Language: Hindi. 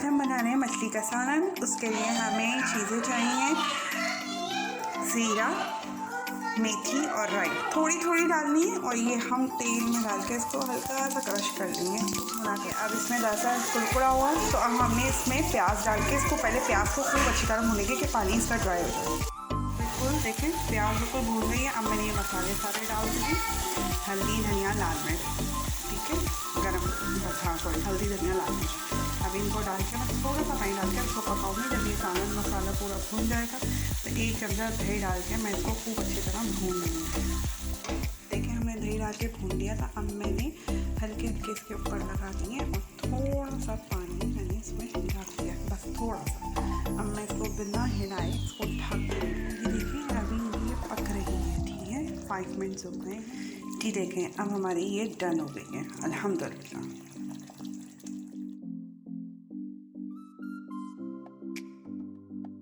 आज हम बना रहे हैं मछली का सालन। उसके लिए हमें चीज़ें चाहिए, ज़ीरा, मेथी और राई थोड़ी थोड़ी डालनी है, और ये हम तेल में डाल के इसको हल्का सा क्रश कर लेंगे बना के। अब इसमें जैसा कुरकुरा हुआ तो अब हमने इसमें प्याज डाल के इसको पहले प्याज को खूब अच्छी तरह भूनेंगे कि पानी इसका ड्राई हो जाए। बिल्कुल देखें प्याज को भून गई है। अब मैंने ये मसाले सारे डाल दिए, हल्दी, धनिया, लाल मिर्च, ठीक है, गरम हाँ सॉरी हल्दी, धनिया, लाल मिर्च। अब इनको डाल के मैं थोड़ा सा पानी डाल के इसको पकाऊंगी। जब ये सालन मसाला पूरा भून जाएगा तो 1 चमचा दही डाल के मैं इसको खूब अच्छी तरह भून लूँगी। देखिए हमने दही डाल के भून लिया था। अब मैंने हल्के हल्के इसके ऊपर लगा दिए और थोड़ा सा पानी मैंने इसमें डाल दिया, बस थोड़ा सा। अब मैं इसको बिना हिलाए इसको ढक दूँगी। देखिए अभी ये पक रही है, ठीक है, 5 मिनट्स हो गए कि देखें अब हमारी ये डन हो गई है अल्हम्दुलिल्लाह।